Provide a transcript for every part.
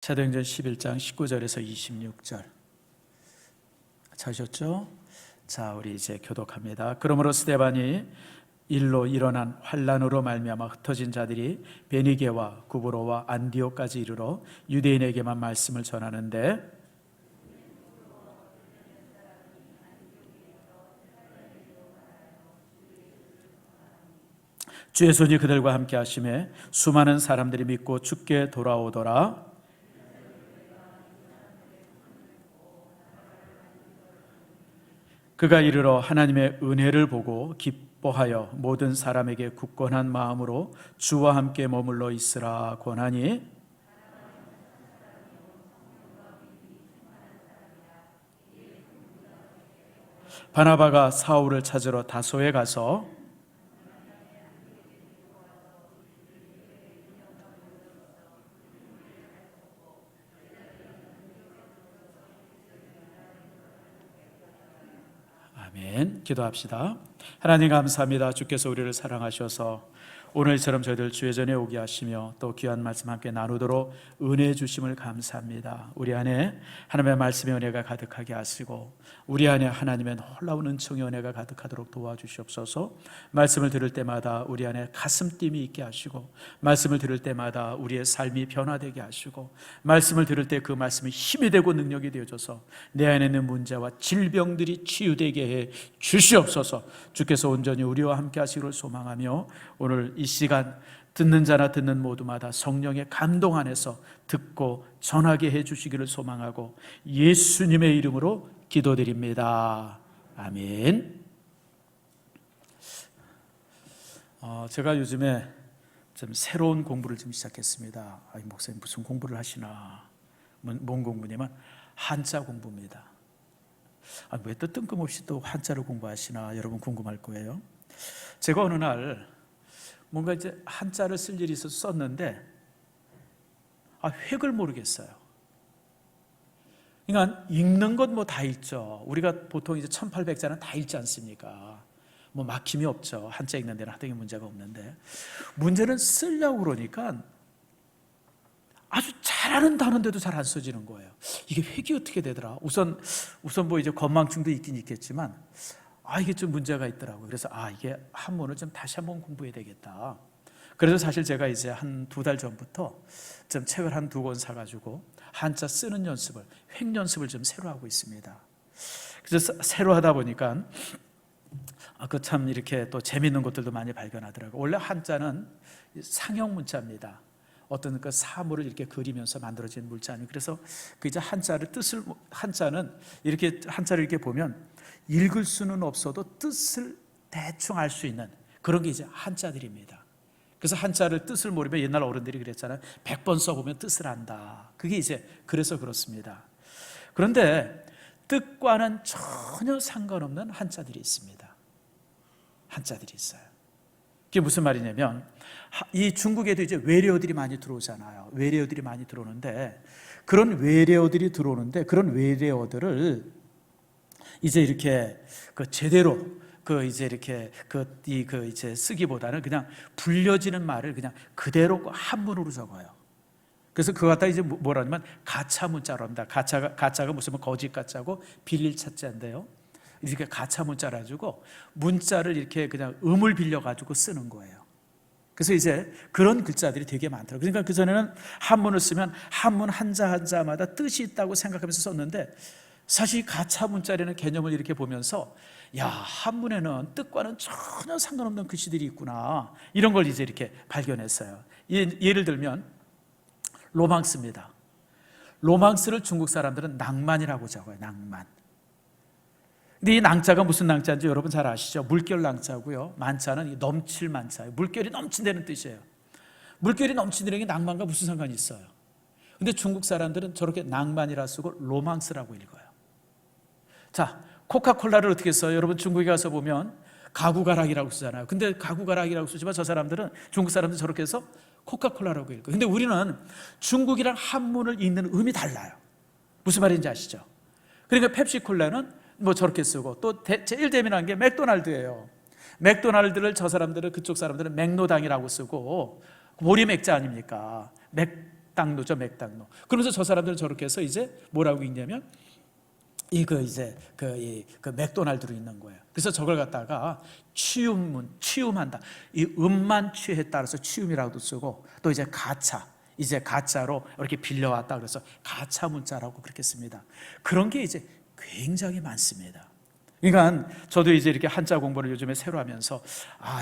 사도행전 11장 19절에서 26절 찾으셨죠? 자, 우리 이제 교독합니다. 그러므로 스데반이 일로 일어난 환난으로 말미암아 흩어진 자들이 베니게와 구브로와 안디옥까지 이르러 유대인에게만 말씀을 전하는데 주의 손이 그들과 함께 하심에 수많은 사람들이 믿고 주께 돌아오더라. 그가 이르러 하나님의 은혜를 보고 기뻐하여 모든 사람에게 굳건한 마음으로 주와 함께 머물러 있으라 권하니, 바나바가 사울을 찾으러 다소에 가서 아멘. 기도합시다. 하나님 감사합니다. 주께서 우리를 사랑하셔서 오늘처럼 저희들 주의 전에 오게 하시며 또 귀한 말씀 함께 나누도록 은혜 주심을 감사합니다. 우리 안에 하나님의 말씀의 은혜가 가득하게 하시고 우리 안에 하나님의 놀라운 은총의 은혜가 가득하도록 도와주시옵소서. 말씀을 들을 때마다 우리 안에 가슴뛴이 있게 하시고 말씀을 들을 때마다 우리의 삶이 변화되게 하시고 말씀을 들을 때 그 말씀이 힘이 되고 능력이 되어져서 내 안에 있는 문제와 질병들이 치유되게 해 주시옵소서. 주께서 온전히 우리와 함께 하시기를 소망하며 오늘 이 시간 듣는 자나 듣는 모두마다 성령의 감동 안에서 듣고 전하게 해주시기를 소망하고 예수님의 이름으로 기도드립니다. 아멘. 제가 요즘에 좀 새로운 공부를 좀 시작했습니다. 목사님 무슨 공부를 하시나? 뭔 공부냐면 한자 공부입니다. 왜 또 뜬금없이 또 한자를 공부하시나 여러분 궁금할 거예요. 제가 어느 날 뭔가 이제 한자를 쓸 일이 있어서 썼는데 획을 모르겠어요. 그러니까 읽는 건 뭐 다 읽죠. 우리가 보통 이제 1800자는 다 읽지 않습니까? 뭐 막힘이 없죠. 한자 읽는 데는 하등의 문제가 없는데 문제는 쓰려고 그러니까 아주 잘하는 단어인데도 잘 안 써지는 거예요. 이게 획이 어떻게 되더라? 우선 뭐 이제 건망증도 있긴 있겠지만 이게 좀 문제가 있더라고요. 그래서 이게 한문을 좀 다시 한번 공부해야 되겠다. 그래서 사실 제가 이제 한 2달 전부터 좀 책을 한 2권 사가지고 한자 쓰는 연습을, 획 연습을 좀 새로 하고 있습니다. 그래서 새로 하다 보니까 그 참 이렇게 또 재밌는 것들도 많이 발견하더라고요. 원래 한자는 상형 문자입니다. 어떤 그 사물을 이렇게 그리면서 만들어진 문자 아니에요. 그래서 그 이제 한자는 이렇게 한자를 이렇게 보면 읽을 수는 없어도 뜻을 대충 알 수 있는 그런 게 이제 한자들입니다. 그래서 한자를 뜻을 모르면 옛날 어른들이 그랬잖아요. 100번 써보면 뜻을 안다. 그게 이제 그래서 그렇습니다. 그런데 뜻과는 전혀 상관없는 한자들이 있습니다. 한자들이 있어요. 그게 무슨 말이냐면 이 중국에도 이제 외래어들이 많이 들어오잖아요. 외래어들이 많이 들어오는데 그런 외래어들을 이제 이렇게 제대로 이제 이렇게 이제 쓰기보다는 그냥 불려지는 말을 그냥 그대로 한문으로 적어요. 그래서 그거 갖다 이제 뭐라 하냐면 가차 문자로 합니다. 가차가 무슨 거짓 가짜고 빌릴 차자인데요. 이렇게 가차 문자를 가지고 문자를 이렇게 그냥 음을 빌려 가지고 쓰는 거예요. 그래서 이제 그런 글자들이 되게 많더라고요. 그러니까 그전에는 한문을 쓰면 한문 한자마다 뜻이 있다고 생각하면서 썼는데 사실 가차 문자라는 개념을 이렇게 보면서 한문에는 뜻과는 전혀 상관없는 글씨들이 있구나. 이런 걸 이제 이렇게 발견했어요. 예를 들면 로망스입니다. 로망스를 중국 사람들은 낭만이라고 적어요. 낭만. 근데 이 낭자가 무슨 낭자인지 여러분 잘 아시죠? 물결 낭자고요. 만자는 넘칠 만자예요. 물결이 넘친다는 뜻이에요. 물결이 넘친다는 게 낭만과 무슨 상관이 있어요? 근데 중국 사람들은 저렇게 낭만이라 쓰고 로망스라고 읽어요. 자, 코카콜라를 어떻게 써요? 여러분 중국에 가서 보면 가구가락이라고 쓰잖아요. 근데 가구가락이라고 쓰지만 중국 사람들은 저렇게 해서 코카콜라라고 읽어요. 근데 우리는 중국이랑 한문을 읽는 음이 달라요. 무슨 말인지 아시죠? 그러니까 펩시콜라는 뭐 저렇게 쓰고 또 제일 재미난 게 맥도날드예요. 맥도날드를 그쪽 사람들은 맥노당이라고 쓰고 보리 맥자 아닙니까? 맥당노죠, 맥당노. 그러면서 저 사람들은 저렇게 해서 이제 뭐라고 읽냐면 그 맥도날드로 있는 거예요. 그래서 저걸 갖다가 취음한다. 이 음만 취에 따라서 취음이라고도 쓰고, 또 이제 가짜로 이렇게 빌려왔다. 그래서 가짜 문자라고 그렇게 씁니다. 그런 게 이제 굉장히 많습니다. 그러니까 저도 이제 이렇게 한자 공부를 요즘에 새로 하면서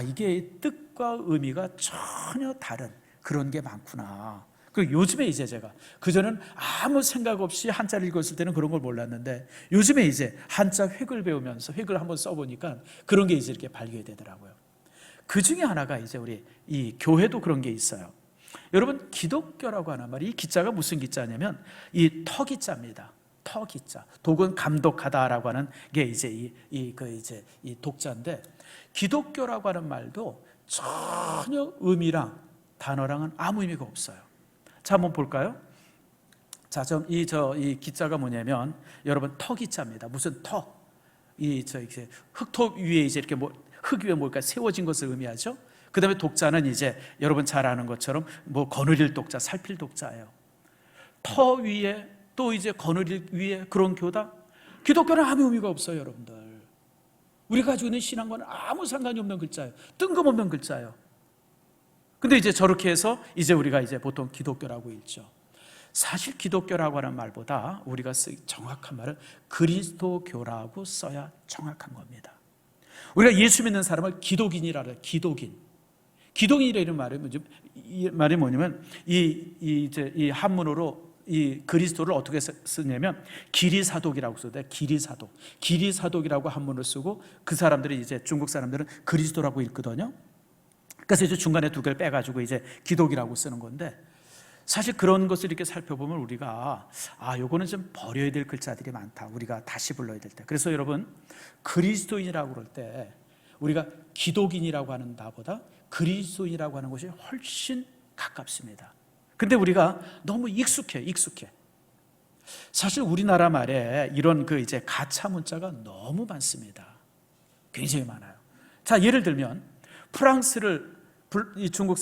이게 뜻과 의미가 전혀 다른 그런 게 많구나. 그 요즘에 이제 제가 그전에는 아무 생각 없이 한자를 읽었을 때는 그런 걸 몰랐는데, 요즘에 이제 한자 획을 배우면서 획을 한번 써보니까 그런 게 이제 이렇게 발견이 되더라고요. 그 중에 하나가 이제 우리 이 교회도 그런 게 있어요. 여러분, 기독교라고 하는 말이 이 기자가 무슨 기자냐면 이 터기자입니다. 터기자. 독은 감독하다라고 하는 게 이제 이 독자인데, 기독교라고 하는 말도 전혀 의미랑 단어랑은 아무 의미가 없어요. 자, 한번 볼까요? 자, 이 기자가 뭐냐면 여러분 터기자입니다. 무슨 터? 이렇게 흙톱 위에 이제 이렇게 흙 위에 뭘까 세워진 것을 의미하죠. 그 다음에 독자는 이제 여러분 잘 아는 것처럼 거느릴 독자, 살필 독자예요. 터 위에 또 이제 거느릴 위에 그런 교다. 기독교는 아무 의미가 없어요, 여러분들. 우리가 가지고 있는 신앙과는 아무 상관이 없는 글자예요. 뜬금없는 글자예요. 근데 이제 저렇게 해서 이제 우리가 이제 보통 기독교라고 읽죠. 사실 기독교라고 하는 말보다 우리가 정확한 말은 그리스도교라고 써야 정확한 겁니다. 우리가 예수 믿는 사람을 기독인이라 해요. 기독인이라는 말이 뭐냐면 이 한문으로 이 그리스도를 어떻게 쓰냐면 기리사독이라고 써요. 기리사독이라고 한문을 쓰고, 그 사람들이 이제 중국 사람들은 그리스도라고 읽거든요. 그래서 이제 중간에 두 개를 빼가지고 이제 기독이라고 쓰는 건데, 사실 그런 것을 이렇게 살펴보면 우리가 요거는 좀 버려야 될 글자들이 많다. 우리가 다시 불러야 될 때. 그래서 여러분, 그리스도인이라고 그럴 때 우리가 기독인이라고 하는 나보다 그리스도인이라고 하는 것이 훨씬 가깝습니다. 근데 우리가 너무 익숙해. 사실 우리나라 말에 이런 이제 가짜 문자가 너무 많습니다. 굉장히 많아요. 자, 예를 들면 이 중국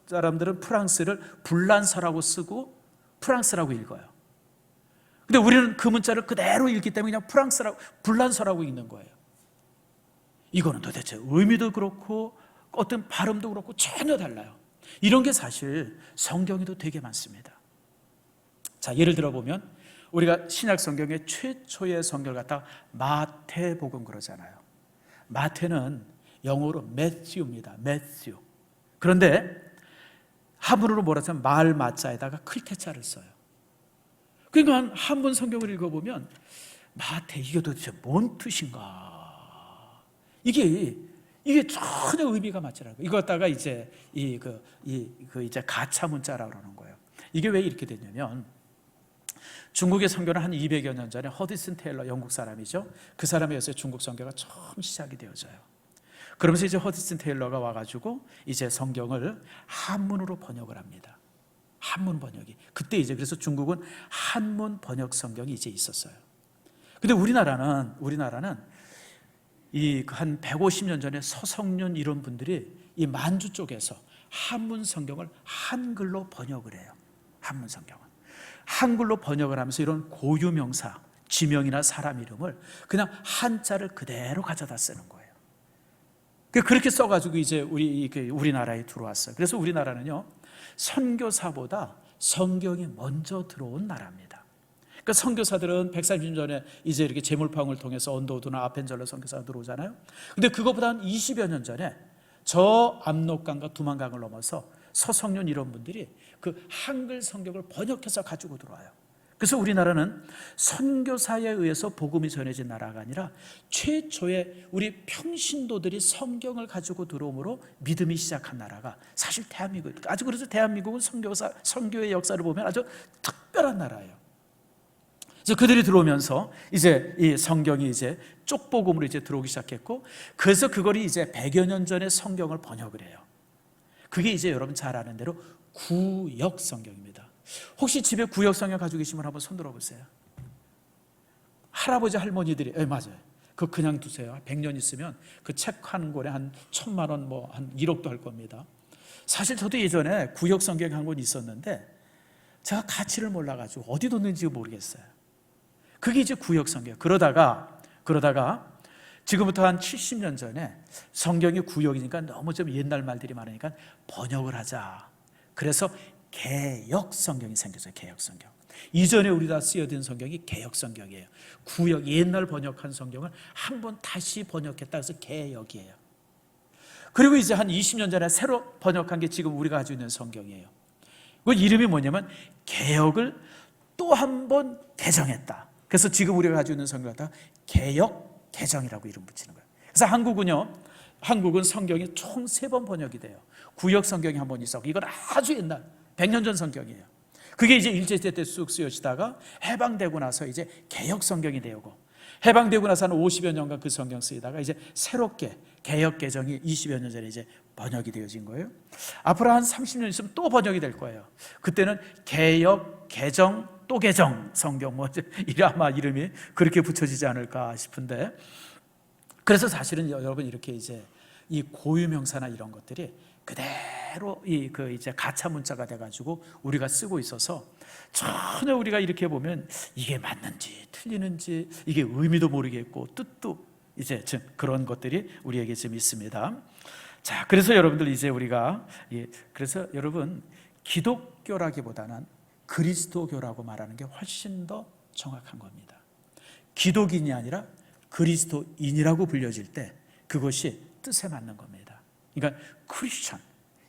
사람들은 프랑스를 불란서라고 쓰고 프랑스라고 읽어요. 근데 우리는 그 문자를 그대로 읽기 때문에 그냥 불란서라고 읽는 거예요. 이거는 도대체 의미도 그렇고 어떤 발음도 그렇고 전혀 달라요. 이런 게 사실 성경에도 되게 많습니다. 자, 예를 들어 보면 우리가 신약 성경의 최초의 성경을 갖다가 마태복음 그러잖아요. 마태는 영어로 매튜입니다. 매튜. 그런데 한문으로 뭐라 하면 말 마자에다가 클테자를 써요. 그러니까 한문 성경을 읽어보면 마태, 이게 도대체 뭔 뜻인가? 이게 전혀 의미가 맞지 않아요. 이거 갖다가 이제 이제 가짜 문자라고 그러는 거예요. 이게 왜 이렇게 됐냐면, 중국의 선교는 한 200여 년 전에 허디슨 테일러, 영국 사람이죠. 그 사람에 의해서 중국 선교가 처음 시작이 되어져요. 그러면서 이제 허디슨 테일러가 와가지고 이제 성경을 한문으로 번역을 합니다. 한문 번역이. 그때 이제 그래서 중국은 한문 번역 성경이 이제 있었어요. 근데 우리나라는 한 150년 전에 서성윤 이런 분들이 이 만주 쪽에서 한문 성경을 한글로 번역을 해요. 한문 성경은 한글로 번역을 하면서 이런 고유명사, 지명이나 사람 이름을 그냥 한자를 그대로 가져다 쓰는 거예요. 그렇게 써가지고 이제 우리나라에 들어왔어요. 그래서 우리나라는요, 선교사보다 성경이 먼저 들어온 나라입니다. 그러니까 선교사들은 130년 전에 이제 이렇게 제물파응을 통해서 언더우드나 아펜젤러 선교사가 들어오잖아요. 근데 그거보다 한 20여 년 전에 저 압록강과 두만강을 넘어서 서성윤 이런 분들이 그 한글 성경을 번역해서 가지고 들어와요. 그래서 우리나라는 선교사에 의해서 복음이 전해진 나라가 아니라 최초의 우리 평신도들이 성경을 가지고 들어옴으로 믿음이 시작한 나라가 사실 대한민국. 아주 그래서 대한민국은 선교의 역사를 보면 아주 특별한 나라예요. 그래서 그들이 들어오면서 이제 이 성경이 이제 쪽복음으로 이제 들어오기 시작했고, 그래서 그걸 이제 100여 년 전에 성경을 번역을 해요. 그게 이제 여러분 잘 아는 대로 구역 성경입니다. 혹시 집에 구역 성경 가지고 계시면 한번 손 들어보세요. 할아버지 할머니들이 맞아요. 그거 그냥 두세요. 100년 있으면 그 책 한 권에 한 1,000만 원, 한 1억도 할 겁니다. 사실 저도 예전에 구역 성경 한 권 있었는데 제가 가치를 몰라가지고 어디 뒀는지 모르겠어요. 그게 이제 구역 성경. 그러다가 지금부터 한 70년 전에 성경이 구역이니까 너무 좀 옛날 말들이 많으니까 번역을 하자. 그래서 개역 성경이 생겼어요. 개역 성경. 이전에 우리가 쓰여진 성경이 개역 성경이에요. 구역, 옛날 번역한 성경을 한번 다시 번역했다 해서 개역이에요. 그리고 이제 한 20년 전에 새로 번역한 게 지금 우리가 가지고 있는 성경이에요. 그 이름이 뭐냐면 개역을 또 한 번 개정했다. 그래서 지금 우리가 가지고 있는 성경을 갖다가 개역 개정이라고 이름 붙이는 거예요. 그래서 한국은 성경이 총 3번 번역이 돼요. 구역 성경이 한 번 있었고, 이건 아주 옛날 100년 전 성경이에요. 그게 이제 일제시대 때 쑥 쓰여지다가 해방되고 나서 이제 개역 성경이 되고, 해방되고 나서 한 50여 년간 그 성경 쓰이다가 이제 새롭게 개역 개정이 20여 년 전에 이제 번역이 되어진 거예요. 앞으로 한 30년 있으면 또 번역이 될 거예요. 그때는 개역 개정 또 개정 성경 아마 이름이 그렇게 붙여지지 않을까 싶은데, 그래서 사실은 여러분 이렇게 이제 이 고유명사나 이런 것들이 그대로 이제 가짜 문자가 돼가지고 우리가 쓰고 있어서 전혀 우리가 이렇게 보면 이게 맞는지 틀리는지 이게 의미도 모르겠고 뜻도 이제 그런 것들이 우리에게 좀 있습니다. 자, 그래서 여러분들 이제 우리가 그래서 여러분 기독교라기보다는 그리스도교라고 말하는 게 훨씬 더 정확한 겁니다. 기독인이 아니라 그리스도인이라고 불려질 때 그것이 뜻에 맞는 겁니다. 그러니까 크리스천,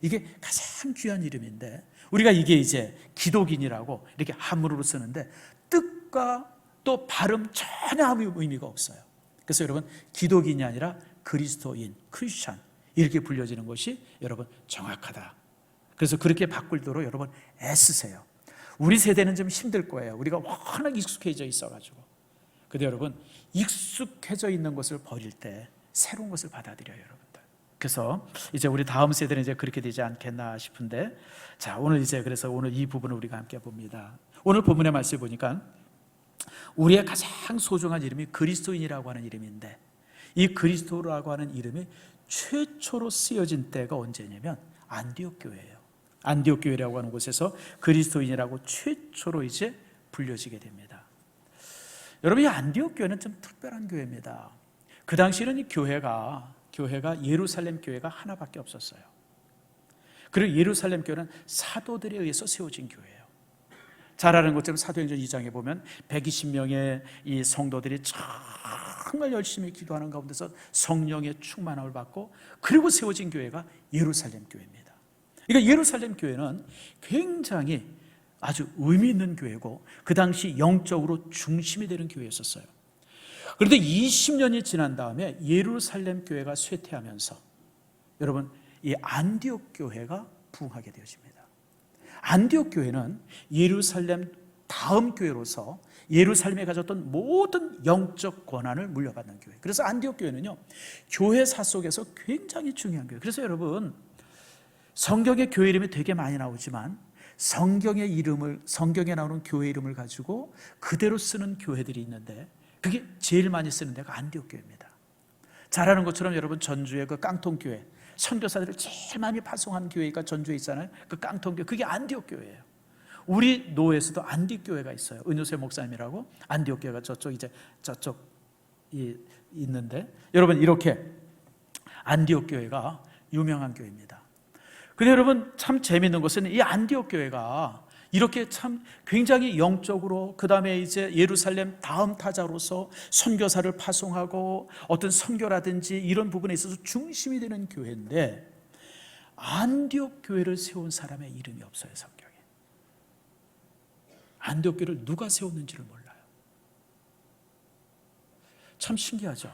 이게 가장 귀한 이름인데 우리가 이게 이제 기독인이라고 이렇게 한문으로 쓰는데 뜻과 또 발음 전혀 아무 의미가 없어요. 그래서 여러분 기독인이 아니라 그리스도인, 크리스천 이렇게 불려지는 것이 여러분 정확하다. 그래서 그렇게 바꾸도록 여러분 애쓰세요. 우리 세대는 좀 힘들 거예요. 우리가 워낙 익숙해져 있어가지고. 근데 여러분 익숙해져 있는 것을 버릴 때 새로운 것을 받아들여요, 여러분들. 그래서 이제 우리 다음 세대는 이제 그렇게 되지 않겠나 싶은데, 자, 그래서 오늘 이 부분을 우리가 함께 봅니다. 오늘 본문의 말씀을 보니까 우리의 가장 소중한 이름이 그리스도인이라고 하는 이름인데, 이 그리스도라고 하는 이름이 최초로 쓰여진 때가 언제냐면 안디옥 교회예요. 안디옥 교회라고 하는 곳에서 그리스도인이라고 최초로 이제 불려지게 됩니다. 여러분, 이 안디옥 교회는 좀 특별한 교회입니다. 그 당시에는 이 교회가 예루살렘 교회가 하나밖에 없었어요. 그리고 예루살렘 교회는 사도들에 의해서 세워진 교회예요. 잘 아는 것처럼 사도행전 2장에 보면 120명의 이 성도들이 정말 열심히 기도하는 가운데서 성령의 충만함을 받고 그리고 세워진 교회가 예루살렘 교회입니다. 그러니까 예루살렘 교회는 굉장히 아주 의미 있는 교회고 그 당시 영적으로 중심이 되는 교회였었어요. 그런데 20년이 지난 다음에 예루살렘 교회가 쇠퇴하면서 여러분 이 안디옥 교회가 부흥하게 되어집니다. 안디옥 교회는 예루살렘 다음 교회로서 예루살렘에 가졌던 모든 영적 권한을 물려받는 교회. 그래서 안디옥 교회는요 교회사 속에서 굉장히 중요한 교회. 그래서 여러분 성경에 교회 이름이 되게 많이 나오지만 성경에 나오는 교회 이름을 가지고 그대로 쓰는 교회들이 있는데 그게 제일 많이 쓰는 데가 안디옥 교회입니다. 잘 아는 것처럼 여러분 전주의 그 깡통교회, 선교사들을 제일 많이 파송한 교회가 전주에 있잖아요. 그 깡통교회, 그게 안디옥 교회예요. 우리 노에서도 안디옥 교회가 있어요. 은효세 목사님이라고 안디옥 교회가 저쪽이 있는데 여러분 이렇게 안디옥 교회가 유명한 교회입니다. 근데 여러분 참 재미있는 것은 이 안디옥 교회가 이렇게 참 굉장히 영적으로 그 다음에 이제 예루살렘 다음 타자로서 선교사를 파송하고 어떤 선교라든지 이런 부분에 있어서 중심이 되는 교회인데 안디옥 교회를 세운 사람의 이름이 없어요, 성경에. 안디옥 교회를 누가 세웠는지를 몰라요. 참 신기하죠.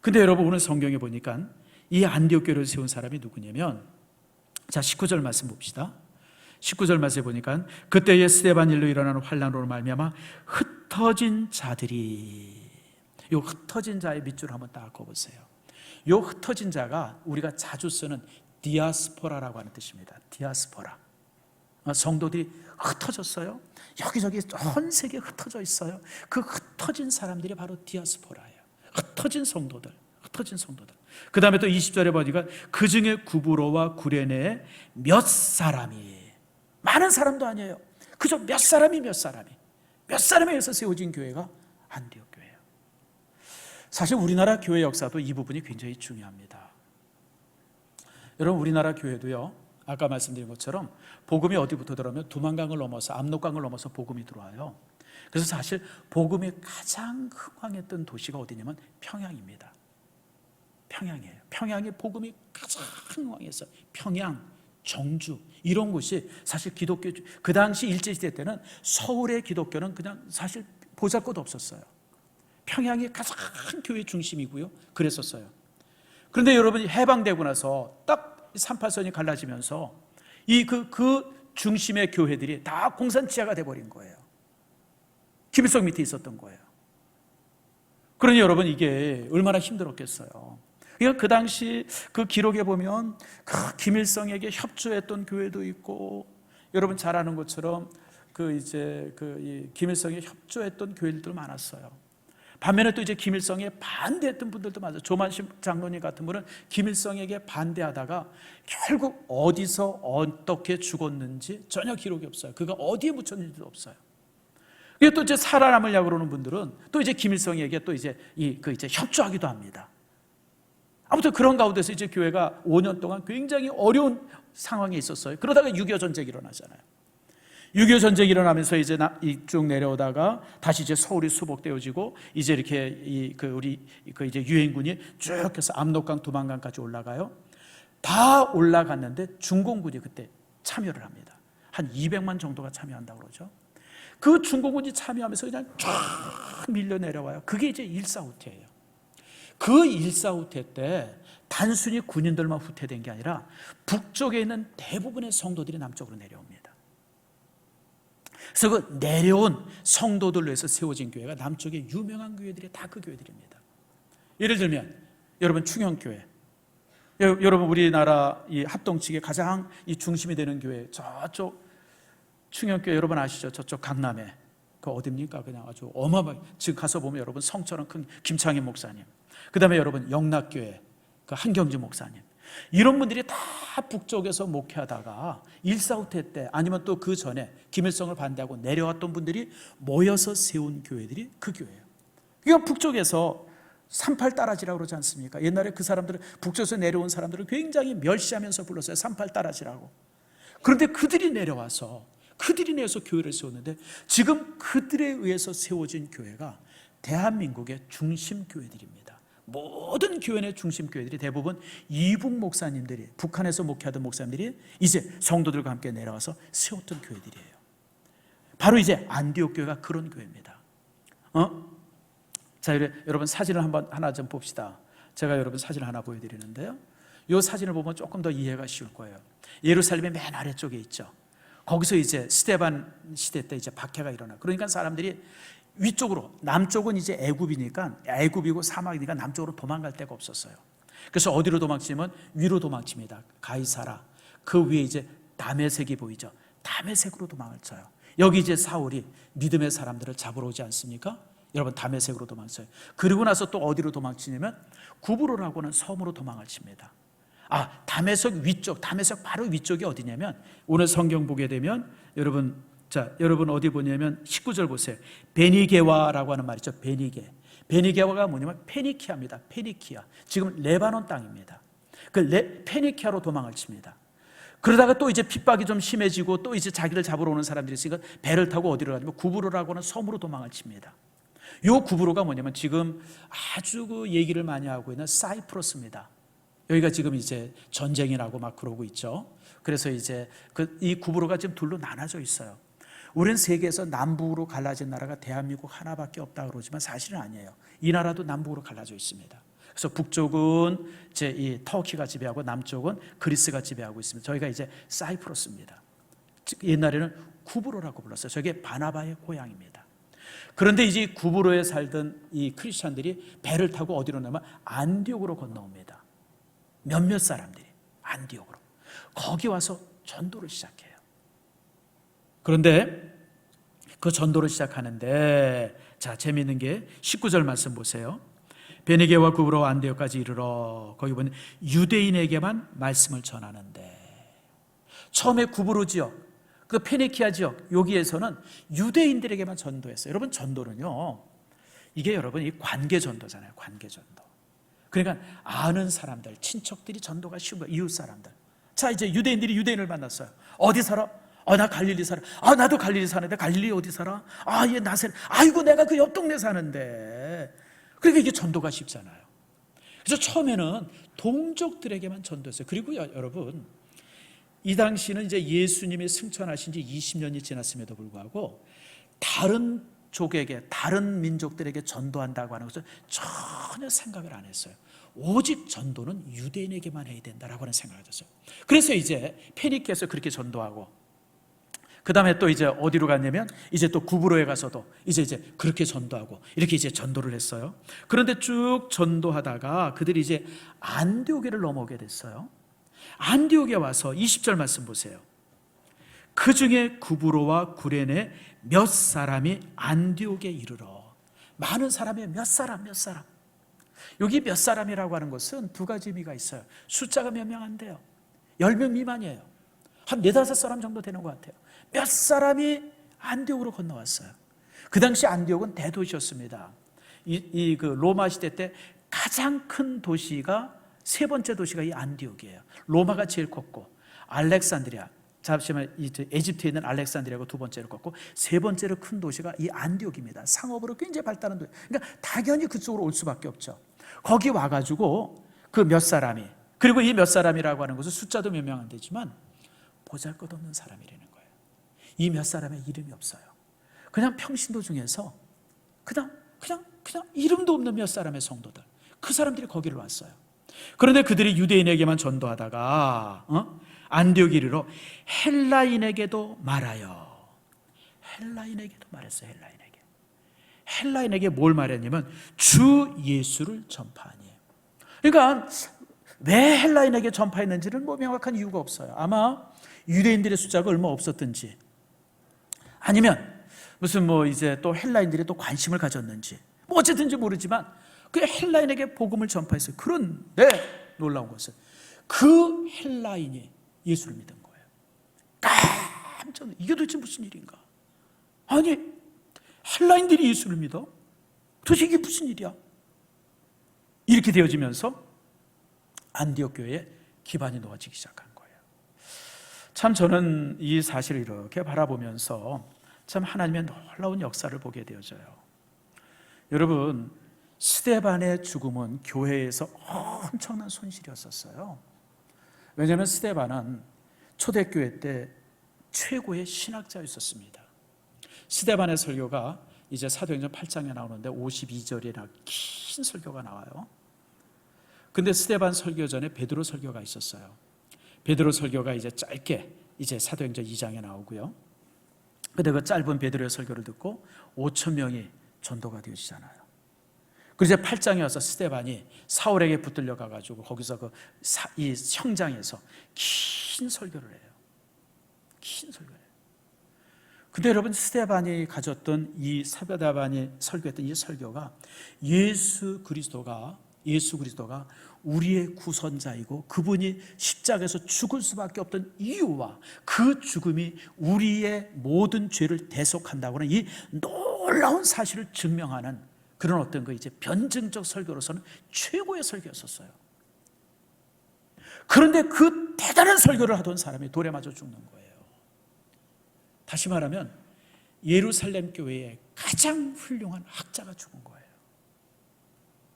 근데 여러분 오늘 성경에 보니까 이 안디옥 교회를 세운 사람이 누구냐면, 자 19절 말씀 봅시다. 19절 말씀에 보니까 그때에 스데반 일로 일어나는 환난으로 말미암아 흩어진 자들이, 이 흩어진 자의 밑줄을 한번 딱 그어보세요. 이 흩어진 자가 우리가 자주 쓰는 디아스포라라고 하는 뜻입니다. 디아스포라. 성도들이 흩어졌어요. 여기저기 전 세계에 흩어져 있어요. 그 흩어진 사람들이 바로 디아스포라예요. 흩어진 성도들. 그 다음에 또 20절에 보니까 그 중에 구브로와 구레네에 몇 사람이, 많은 사람도 아니에요. 그저 몇 사람이 몇 사람에 의해서 세워진 교회가 안디옥 교회예요. 사실 우리나라 교회 역사도 이 부분이 굉장히 중요합니다. 여러분, 우리나라 교회도요, 아까 말씀드린 것처럼 복음이 어디부터 들어오면 두만강을 넘어서 압록강을 넘어서 복음이 들어와요. 그래서 사실 복음이 가장 흥황했던 도시가 어디냐면 평양입니다. 평양이에요. 평양이 복음이 가장 흥황했어요. 평양, 정주 이런 곳이 사실 기독교, 그 당시 일제시대 때는 서울의 기독교는 그냥 사실 보잘것도 없었어요. 평양이 가장 교회 중심이고요, 그랬었어요. 그런데 여러분이 해방되고 나서 딱 38선이 갈라지면서 그 중심의 교회들이 다 공산지하가 돼버린 거예요. 김일성 밑에 있었던 거예요. 그러니 여러분, 이게 얼마나 힘들었겠어요. 그러니까 그 당시 그 기록에 보면 그 김일성에게 협조했던 교회도 있고, 여러분 잘 아는 것처럼 이 김일성에 협조했던 교회들도 많았어요. 반면에 또 이제 김일성에 반대했던 분들도 많아요. 조만심 장로님 같은 분은 김일성에게 반대하다가 결국 어디서 어떻게 죽었는지 전혀 기록이 없어요. 그가 어디에 묻혔는지도 없어요. 그리고 또 이제 살아남으려고 그러는 분들은 또 이제 김일성에게 또 이제 협조하기도 합니다. 아무튼 그런 가운데서 이제 교회가 5년 동안 굉장히 어려운 상황에 있었어요. 그러다가 6.25 전쟁이 일어나잖아요. 6.25 전쟁이 일어나면서 이제 쭉 내려오다가 다시 이제 서울이 수복되어지고, 이제 이렇게 이제 유엔군이 쭉 해서 압록강, 두만강까지 올라가요. 다 올라갔는데 중공군이 그때 참여를 합니다. 한 200만 정도가 참여한다고 그러죠. 그 중공군이 참여하면서 그냥 쫙 밀려 내려와요. 그게 이제 일사후퇴예요. 그 일사후퇴 때 단순히 군인들만 후퇴된 게 아니라 북쪽에 있는 대부분의 성도들이 남쪽으로 내려옵니다. 그래서 그 내려온 성도들로 해서 세워진 교회가 남쪽의 유명한 교회들이 다 그 교회들입니다. 예를 들면 여러분 충영교회, 여러분 우리나라 이 합동측의 가장 이 중심이 되는 교회, 저쪽 충영교회 여러분 아시죠? 저쪽 강남에 그 어딥니까? 그냥 아주 어마어마하게 지금 가서 보면 여러분 성처럼 큰 김창희 목사님, 그 다음에 여러분 영락교회 그 한경지 목사님, 이런 분들이 다 북쪽에서 목회하다가 일사후퇴 때 아니면 또 그 전에 김일성을 반대하고 내려왔던 분들이 모여서 세운 교회들이 그 교회예요. 그러니까 북쪽에서 38 따라지라고 그러지 않습니까? 옛날에 그 사람들은 북쪽에서 내려온 사람들을 굉장히 멸시하면서 불렀어요. 38 따라지라고. 그런데 그들이 내려와서 교회를 세웠는데, 지금 그들에 의해서 세워진 교회가 대한민국의 중심 교회들입니다. 모든 교회의 중심 교회들이 대부분 이북 목사님들이, 북한에서 목회하던 목사님들이 이제 성도들과 함께 내려와서 세웠던 교회들이에요. 바로 이제 안디옥 교회가 그런 교회입니다. 자, 여러분 사진을 하나 좀 봅시다. 제가 여러분 사진을 하나 보여드리는데요, 이 사진을 보면 조금 더 이해가 쉬울 거예요. 예루살렘의 맨 아래쪽에 있죠. 거기서 이제 스데반 시대 때 이제 박해가 일어나. 그러니까 사람들이 위쪽으로, 남쪽은 이제 애굽이고 사막이니까 남쪽으로 도망갈 데가 없었어요. 그래서 어디로 도망치면 위로 도망칩니다. 가이사라. 그 위에 이제 다메섹이 보이죠. 다메섹으로 도망을 쳐요. 여기 이제 사울이 믿음의 사람들을 잡으러 오지 않습니까? 여러분 다메섹으로 도망쳐요. 그리고 나서 또 어디로 도망치냐면 구브로라고 하는 섬으로 도망을 칩니다. 다메섹 위쪽, 다메섹 바로 위쪽이 어디냐면, 오늘 성경 보게 되면 여러분 어디 보냐면 19절 보세요. 베니게와라고 하는 말이죠. 베니게와가 뭐냐면 페니키아입니다. 페니키아. 지금 레바논 땅입니다. 페니키아로 도망을 칩니다. 그러다가 또 이제 핍박이 좀 심해지고 또 이제 자기를 잡으러 오는 사람들이 있으니까 배를 타고 어디로 가냐면 구브로라고 하는 섬으로 도망을 칩니다. 요 구브로가 뭐냐면 지금 아주 그 얘기를 많이 하고 있는 사이프러스입니다. 여기가 지금 이제 전쟁이 나고 막 그러고 있죠. 그래서 이제 이 구브로가 지금 둘로 나눠져 있어요. 우리는 세계에서 남북으로 갈라진 나라가 대한민국 하나밖에 없다 그러지만 사실은 아니에요. 이 나라도 남북으로 갈라져 있습니다. 그래서 북쪽은 이제 이 터키가 지배하고 남쪽은 그리스가 지배하고 있습니다. 저희가 이제 사이프러스입니다. 옛날에는 구브로라고 불렀어요. 저게 바나바의 고향입니다. 그런데 이제 구브로에 살던 이 크리스찬들이 배를 타고 어디로 나면 안디옥으로 건너옵니다. 몇몇 사람들이 안디옥으로. 거기 와서 전도를 시작해요. 그런데 그 전도를 시작하는데, 자, 재미있는 게 19절 말씀 보세요. 베니게와 구브로 안디옥까지 이르러, 거기 보면 유대인에게만 말씀을 전하는데, 처음에 구브로 지역, 그 페니키아 지역 여기에서는 유대인들에게만 전도했어요. 여러분, 전도는요, 이게 여러분 이 관계 전도잖아요. 관계 전도. 그러니까 아는 사람들, 친척들이 전도가 쉬운 거예요. 이웃 사람들. 자, 이제 유대인들이 유대인을 만났어요. 어디 살아? 나 갈릴리 살아. 나도 갈릴리 사는데. 갈릴리 어디 살아? 얘 나세. 아이고, 내가 그 옆 동네 사는데. 그러니까 이게 전도가 쉽잖아요. 그래서 처음에는 동족들에게만 전도했어요. 그리고 여러분, 이 당시는 이제 예수님이 승천하신 지 20년이 지났음에도 불구하고 다른 족에게, 다른 민족들에게 전도한다고 하는 것을 전혀 생각을 안 했어요. 오직 전도는 유대인에게만 해야 된다라고 하는 생각을 가졌어요. 그래서 이제 페니키아에서 그렇게 전도하고, 그 다음에 또 이제 어디로 갔냐면 이제 또 구브로에 가서도 이제 그렇게 전도하고, 이렇게 이제 전도를 했어요. 그런데 쭉 전도하다가 그들이 이제 안디옥에를 넘어오게 됐어요. 안디옥에 와서 20절 말씀 보세요. 그 중에 구브로와 구레네 몇 사람이 안디옥에 이르러. 많은 사람이 몇 사람. 여기 몇 사람이라고 하는 것은 두 가지 의미가 있어요. 숫자가 몇 명 안 돼요. 10명 미만이에요. 한 4-5사람 정도 되는 것 같아요. 몇 사람이 안디옥으로 건너왔어요. 그 당시 안디옥은 대도시였습니다. 그 로마 시대 때 가장 큰 도시가, 세 번째 도시가 이 안디옥이에요. 로마가 제일 컸고, 알렉산드리아, 잠시만 에집트에 있는 알렉산드리아가 두 번째로 컸고, 세 번째로 큰 도시가 이 안디옥입니다. 상업으로 굉장히 발달한 도시. 그러니까 당연히 그쪽으로 올 수밖에 없죠. 거기 와가지고 그 몇 사람이, 그리고 이 몇 사람이라고 하는 것은 숫자도 몇 명 안 되지만 보잘것없는 사람이라는 거예요. 이 몇 사람의 이름이 없어요. 그냥 평신도 중에서 그냥 이름도 없는 몇 사람의 성도들, 그 사람들이 거기를 왔어요. 그런데 그들이 유대인에게만 전도하다가 안디옥 이르러 헬라인에게도 말하여. 헬라인에게도 말했어요. 헬라인에게 뭘 말했냐면 주 예수를 전파하니. 그러니까 왜 헬라인에게 전파했는지는 뭐 명확한 이유가 없어요. 아마 유대인들의 숫자가 얼마 없었든지, 아니면 무슨 뭐 이제 또 헬라인들이 또 관심을 가졌는지, 뭐 어쨌든지 모르지만 그 헬라인에게 복음을 전파했어요. 그런데 놀라운 것은 그 헬라인이 예수를 믿은 거예요. 깜짝 놀랐어요. 이게 도대체 무슨 일인가? 아니, 헬라인들이 예수를 믿어? 도대체 이게 무슨 일이야? 이렇게 되어지면서 안디옥 교회에 기반이 놓아지기 시작한 거예요. 참 저는 이 사실을 이렇게 바라보면서 참 하나님의 놀라운 역사를 보게 되어져요. 여러분, 스데반의 죽음은 교회에서 엄청난 손실이었었어요. 왜냐하면 스데반은 초대교회 때 최고의 신학자였었습니다. 스데반의 설교가 이제 사도행전 8장에 나오는데 52절이나 긴 설교가 나와요. 근데 스데반 설교 전에 베드로 설교가 있었어요. 베드로 설교가 이제 짧게 이제 사도행전 2장에 나오고요. 근데 그 짧은 베드로의 설교를 듣고 5천 명이 전도가 되어지잖아요. 그래서 8장에 와서 스데반이 사울에게 붙들려 가가지고 거기서 이 형장에서 긴 설교를 해요. 긴 설교를 해요. 근데 여러분, 스데반이 가졌던 이 스데반이 설교했던 이 설교가 예수 그리스도가 우리의 구선자이고 그분이 십자가에서 죽을 수밖에 없던 이유와 그 죽음이 우리의 모든 죄를 대속한다고 하는 이 놀라운 사실을 증명하는 그런 어떤 그 이제 변증적 설교로서는 최고의 설교였었어요. 그런데 그 대단한 설교를 하던 사람이 돌에 맞아 죽는 거예요. 다시 말하면 예루살렘 교회의 가장 훌륭한 학자가 죽은 거예요.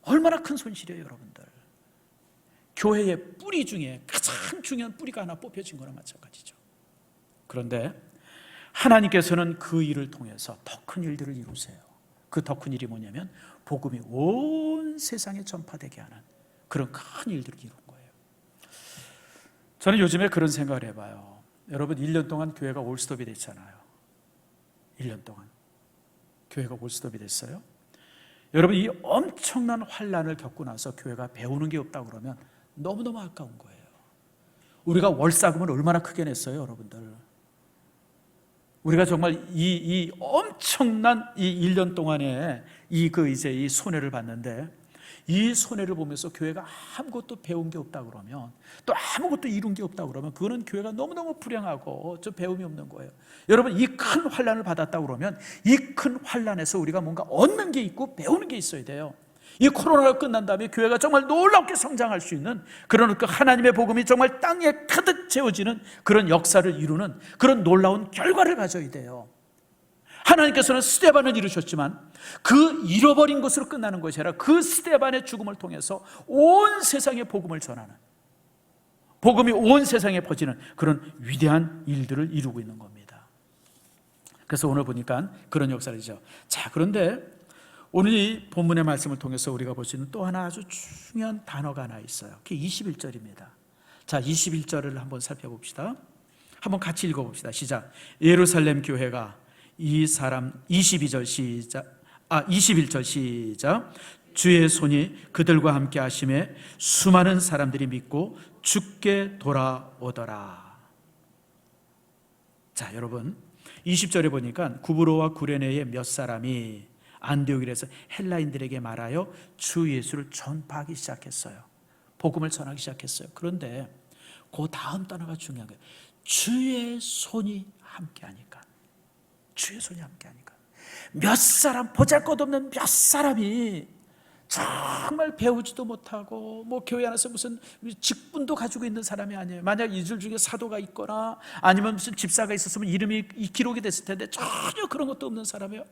얼마나 큰 손실이에요, 여러분들. 교회의 뿌리 중에 가장 중요한 뿌리가 하나 뽑혀진 거나 마찬가지죠. 그런데 하나님께서는 그 일을 통해서 더 큰 일들을 이루세요. 그 더 큰 일이 뭐냐면 복음이 온 세상에 전파되게 하는 그런 큰 일들을 이룬 거예요. 저는 요즘에 그런 생각을 해봐요. 여러분, 1년 동안 교회가 올스톱이 됐잖아요. 1년 동안 교회가 올스톱이 됐어요. 여러분, 이 엄청난 환난을 겪고 나서 교회가 배우는 게 없다고 그러면 너무너무 아까운 거예요. 우리가 월사금을 얼마나 크게 냈어요, 여러분들. 우리가 정말 이 엄청난 이 1년 동안에 이 손해를 봤는데, 이 손해를 보면서 교회가 아무것도 배운 게 없다 그러면, 또 아무것도 이룬 게 없다 그러면, 그거는 교회가 너무너무 불행하고 좀 배움이 없는 거예요. 여러분, 이 큰 환난을 받았다 그러면 이 큰 환난에서 우리가 뭔가 얻는 게 있고 배우는 게 있어야 돼요. 이 코로나가 끝난 다음에 교회가 정말 놀랍게 성장할 수 있는 그런 그 하나님의 복음이 정말 땅에 가득 채워지는 그런 역사를 이루는 그런 놀라운 결과를 가져야 돼요. 하나님께서는 스데반을 이루셨지만 그 잃어버린 것으로 끝나는 것이 아니라 그 스데반의 죽음을 통해서 온 세상에 복음을 전하는, 복음이 온 세상에 퍼지는 그런 위대한 일들을 이루고 있는 겁니다. 그래서 오늘 보니까 그런 역사이죠. 자, 그런데 오늘 이 본문의 말씀을 통해서 우리가 볼 수 있는 또 하나 아주 중요한 단어가 하나 있어요. 그게 21절입니다. 자, 21절을 한번 살펴봅시다. 한번 같이 읽어봅시다. 시작. 예루살렘 교회가 22절 시작. 주의 손이 그들과 함께 하심에 수많은 사람들이 믿고 주께 돌아오더라. 자, 여러분, 20절에 보니까 구브로와 구레네의 몇 사람이 안디옥에서 헬라인들에게 말하여 주 예수를 전파하기 시작했어요. 복음을 전하기 시작했어요. 그런데 그 다음 단어가 중요한 거예요. 주의 손이 함께하니까. 주의 손이 함께하니까. 몇 사람, 보잘것없는 몇 사람이 정말 배우지도 못하고 뭐 교회 안에서 무슨 직분도 가지고 있는 사람이 아니에요. 만약 이들 중에 사도가 있거나 아니면 무슨 집사가 있었으면 이름이 기록이 됐을 텐데 전혀 그런 것도 없는 사람이에요.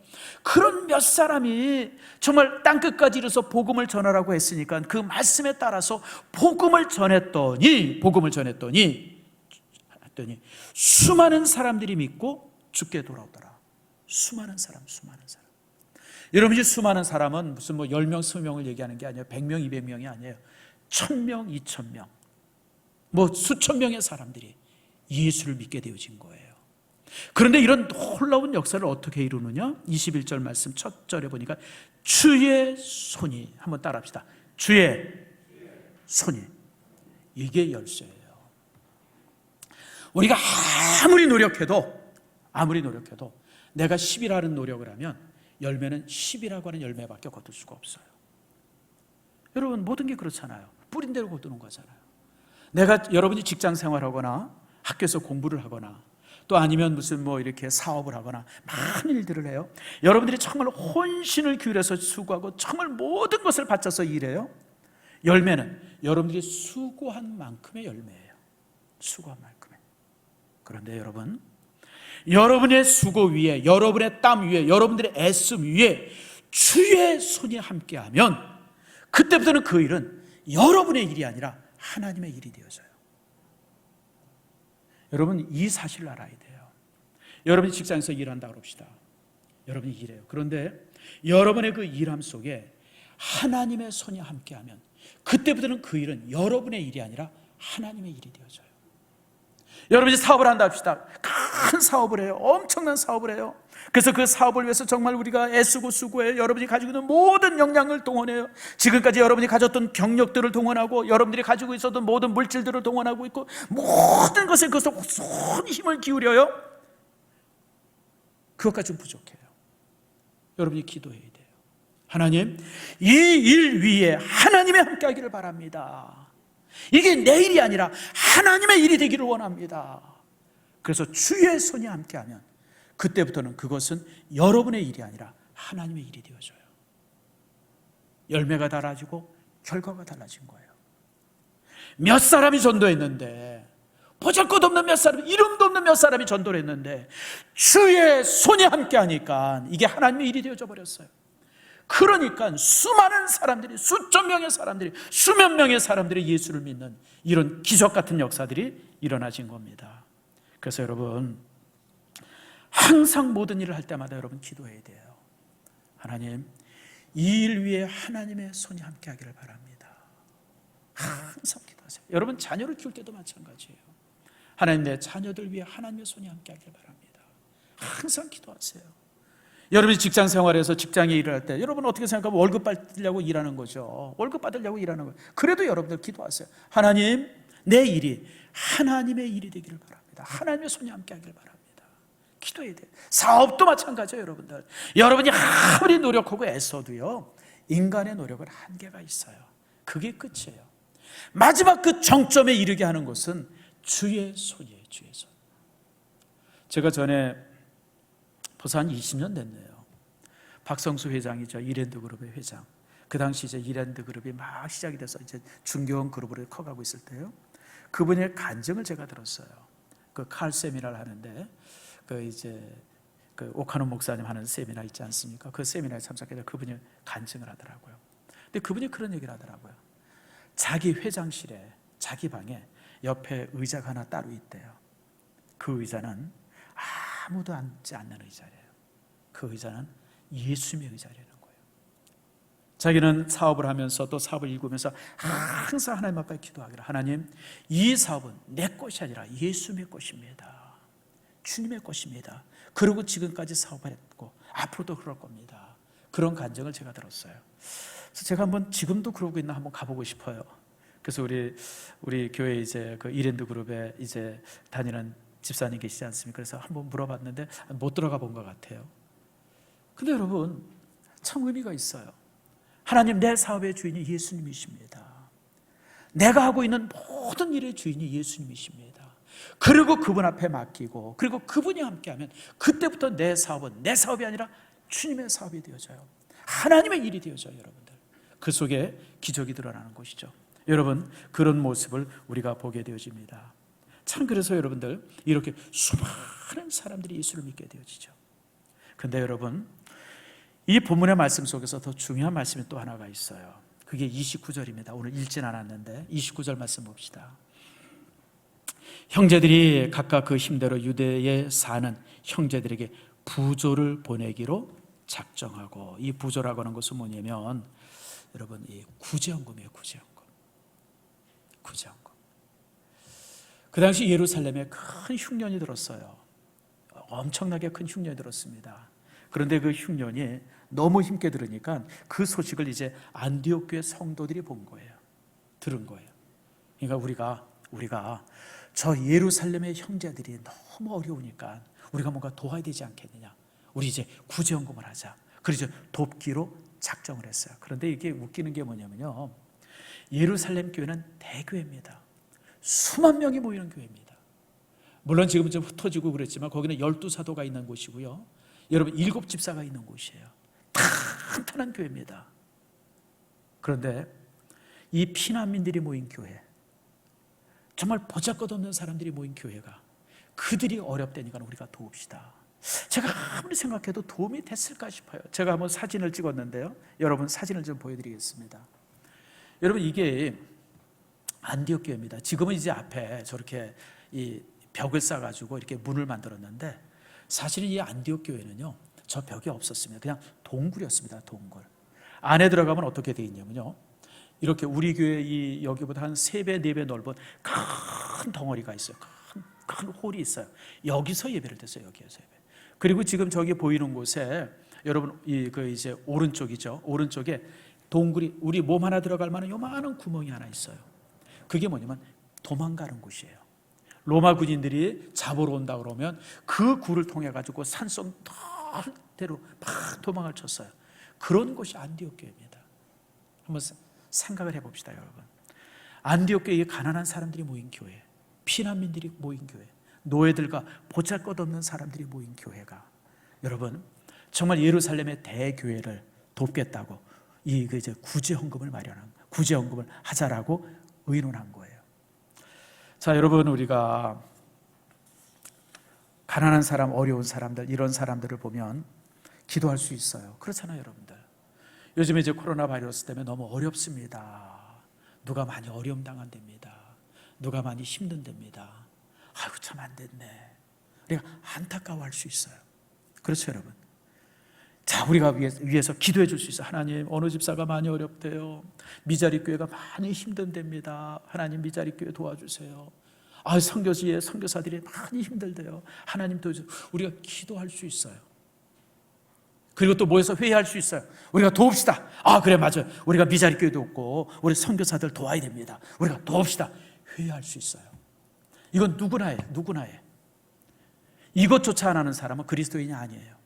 그런 몇 사람이 정말 땅끝까지 이르러서 복음을 전하라고 했으니까 그 말씀에 따라서 복음을 전했더니 수많은 사람들이 믿고 주께 돌아오더라. 수많은 사람. 여러분, 이 수많은 사람은 무슨 뭐 10명, 20명을 얘기하는 게 아니에요. 100명, 200명이 아니에요. 1000명, 2000명, 뭐 수천 명의 사람들이 예수를 믿게 되어진 거예요. 그런데 이런 놀라운 역사를 어떻게 이루느냐? 21절 말씀 첫 절에 보니까 주의 손이, 한번 따라합시다. 주의 손이, 이게 열쇠예요. 우리가 아무리 노력해도 내가 10이라는 노력을 하면 열매는 10이라고 하는 열매밖에 거둘 수가 없어요. 여러분, 모든 게 그렇잖아요. 뿌린 대로 거두는 거잖아요. 여러분이 직장 생활하거나 학교에서 공부를 하거나 또 아니면 무슨 뭐 이렇게 사업을 하거나 많은 일들을 해요. 여러분들이 정말 혼신을 기울여서 수고하고 정말 모든 것을 바쳐서 일해요. 열매는 여러분들이 수고한 만큼의 열매예요. 수고한 만큼의. 그런데 여러분, 여러분의 수고 위에, 여러분의 땀 위에, 여러분들의 애씀 위에 주의 손이 함께하면 그때부터는 그 일은 여러분의 일이 아니라 하나님의 일이 되어져요. 여러분, 이 사실을 알아야 돼요. 여러분이 직장에서 일한다고 합시다. 여러분이 일해요. 그런데 여러분의 그 일함 속에 하나님의 손이 함께하면 그때부터는 그 일은 여러분의 일이 아니라 하나님의 일이 되어져요. 여러분이 사업을 한다 합시다. 큰 사업을 해요. 엄청난 사업을 해요. 그래서 그 사업을 위해서 정말 우리가 애쓰고 수고해요. 여러분이 가지고 있는 모든 역량을 동원해요. 지금까지 여러분이 가졌던 경력들을 동원하고 여러분들이 가지고 있었던 모든 물질들을 동원하고 있고 모든 것에 그것을 온 힘을 기울여요. 그것까지는 부족해요. 여러분이 기도해야 돼요. 하나님, 이 일 위에 하나님이 함께하기를 바랍니다. 이게 내 일이 아니라 하나님의 일이 되기를 원합니다. 그래서 주의 손이 함께하면 그때부터는 그것은 여러분의 일이 아니라 하나님의 일이 되어져요. 열매가 달라지고 결과가 달라진 거예요. 몇 사람이 전도했는데, 보잘것없는 몇 사람, 이름도 없는 몇 사람이 전도를 했는데 주의 손이 함께하니까 이게 하나님의 일이 되어져 버렸어요. 그러니까 수많은 사람들이, 수천 명의 사람들이, 수몇 명의 사람들이 예수를 믿는 이런 기적 같은 역사들이 일어나진 겁니다. 그래서 여러분, 항상 모든 일을 할 때마다 여러분 기도해야 돼요. 하나님, 이 일 위에 하나님의 손이 함께하기를 바랍니다. 항상 기도하세요. 여러분, 자녀를 키울 때도 마찬가지예요. 하나님, 내 자녀들 위해 하나님의 손이 함께하기를 바랍니다. 항상 기도하세요. 여러분이 직장 생활에서 직장에 일을 할 때 여러분 어떻게 생각하면 월급 받으려고 일하는 거죠. 월급 받으려고 일하는 거예요. 그래도 여러분들 기도하세요. 하나님, 내 일이 하나님의 일이 되기를 바랍니다. 하나님의 손이 함께하기를 바랍니다. 기도해야 돼요. 사업도 마찬가지예요. 여러분들, 여러분이 아무리 노력하고 애써도요, 인간의 노력은 한계가 있어요. 그게 끝이에요. 마지막 그 정점에 이르게 하는 것은 주의 손이에요. 주의 손. 제가 전에 벌써 한 20년 됐네요. 박성수 회장이죠. 이랜드그룹의 회장. 그 당시 이제 이랜드그룹이 막 시작이 돼서 이제 중견 그룹으로 커가고 있을 때요. 그분의 간증을 제가 들었어요. 그 칼 세미나를 하는데 그 이제 그 오카노 목사님 하는 세미나 있지 않습니까? 그 세미나에 참석해서 그분이 간증을 하더라고요. 근데 그분이 그런 얘기를 하더라고요. 자기 회장실에 자기 방에 옆에 의자가 하나 따로 있대요. 그 의자는 아무도 앉지 않는 의자래요. 그 의자는 예수님의 의자라는 거예요. 자기는 사업을 하면서 또 사업을 일구면서 항상 하나님 앞에 기도하기를, 하나님, 이 사업은 내 것이 아니라 예수님의 것입니다. 주님의 것입니다. 그리고 지금까지 사업을 했고 앞으로도 그럴 겁니다. 그런 간증을 제가 들었어요. 그래서 제가 한번 지금도 그러고 있나 한번 가보고 싶어요. 그래서 우리 교회 이제 그 이랜드 그룹에 이제 다니는 집사님 계시지 않습니까? 그래서 한번 물어봤는데 못 들어가 본 것 같아요. 근데 여러분, 참 의미가 있어요. 하나님, 내 사업의 주인이 예수님이십니다. 내가 하고 있는 모든 일의 주인이 예수님이십니다. 그리고 그분 앞에 맡기고, 그리고 그분이 함께하면 그때부터 내 사업은 내 사업이 아니라 주님의 사업이 되어져요. 하나님의 일이 되어져요. 여러분들, 그 속에 기적이 드러나는 것이죠. 여러분, 그런 모습을 우리가 보게 되어집니다. 참, 그래서 여러분들, 이렇게 수많은 사람들이 예수를 믿게 되어지죠. 근데 여러분, 이 본문의 말씀 속에서 더 중요한 말씀이 또 하나가 있어요. 그게 29절입니다. 오늘 읽진 않았는데 29절 말씀 봅시다. 형제들이 각각 그 힘대로 유대에 사는 형제들에게 부조를 보내기로 작정하고, 이 부조라고 하는 것은 뭐냐면 여러분, 이 구제헌금이에요. 구제헌금. 그 당시 예루살렘에 큰 흉년이 들었어요. 엄청나게 큰 흉년이 들었습니다. 그런데 그 흉년이 너무 힘게 들으니까 그 소식을 이제 안디옥 교회 성도들이 본 거예요. 들은 거예요. 그러니까 우리가 저 예루살렘의 형제들이 너무 어려우니까 우리가 뭔가 도와야 되지 않겠느냐. 우리 이제 구제헌금을 하자. 그래서 돕기로 작정을 했어요. 그런데 이게 웃기는 게 뭐냐면요, 예루살렘 교회는 대교회입니다. 수만 명이 모이는 교회입니다. 물론 지금은 좀 흩어지고 그랬지만 거기는 12사도가 있는 곳이고요, 여러분 7집사가 있는 곳이에요. 탄탄한 교회입니다. 그런데 이 피난민들이 모인 교회, 정말 보잘것없는 사람들이 모인 교회가, 그들이 어렵다니까 우리가 도웁시다. 제가 아무리 생각해도 도움이 됐을까 싶어요. 제가 한번 사진을 찍었는데요, 여러분 사진을 좀 보여드리겠습니다. 여러분, 이게 안디옥 교회입니다. 지금은 이제 앞에 저렇게 이 벽을 쌓아가지고 이렇게 문을 만들었는데, 사실은 이 안디옥 교회는요, 저 벽이 없었습니다. 그냥 동굴이었습니다. 동굴. 안에 들어가면 어떻게 되어 있냐면요, 이렇게 우리 교회 이 여기보다 한 3배, 4배 넓은 큰 덩어리가 있어요. 큰 홀이 있어요. 여기서 예배를 드렸어요. 여기에서 예배. 그리고 지금 저기 보이는 곳에 여러분 이제 오른쪽이죠. 오른쪽에 동굴이 우리 몸 하나 들어갈 만한 요만한 구멍이 하나 있어요. 그게 뭐냐면 도망가는 곳이에요. 로마 군인들이 잡으러 온다 그러면 그 굴을 통해 가지고 산속 넓대로 막 도망을 쳤어요. 그런 곳이 안디옥 교회입니다. 한번 생각을 해봅시다, 여러분. 안디옥 교회에 가난한 사람들이 모인 교회, 피난민들이 모인 교회, 노예들과 보잘것없는 사람들이 모인 교회가, 여러분 정말 예루살렘의 대교회를 돕겠다고 이제 구제헌금을 마련한, 구제헌금을 하자라고 의논한 거예요. 자, 여러분, 우리가 가난한 사람, 어려운 사람들, 이런 사람들을 보면 기도할 수 있어요. 그렇잖아요, 여러분들. 요즘에 이제 코로나 바이러스 때문에 너무 어렵습니다. 누가 많이 어려움 당한답니다. 누가 많이 힘든답니다. 아이고, 참 안 됐네. 우리가 안타까워할 수 있어요. 그렇죠, 여러분. 자, 우리가 위해서 기도해 줄 수 있어요. 하나님, 어느 집사가 많이 어렵대요. 미자리 교회가 많이 힘든답니다. 하나님, 미자리 교회 도와주세요. 아, 선교사들이 많이 힘들대요. 하나님 도와주세요. 우리가 기도할 수 있어요. 그리고 또 모여서 회의할 수 있어요. 우리가 도웁시다. 아, 그래, 맞아요. 우리가 미자리 교회도 없고 우리 선교사들 도와야 됩니다. 우리가 도웁시다. 회의할 수 있어요. 이건 누구나 해. 이것조차 안 하는 사람은 그리스도인이 아니에요.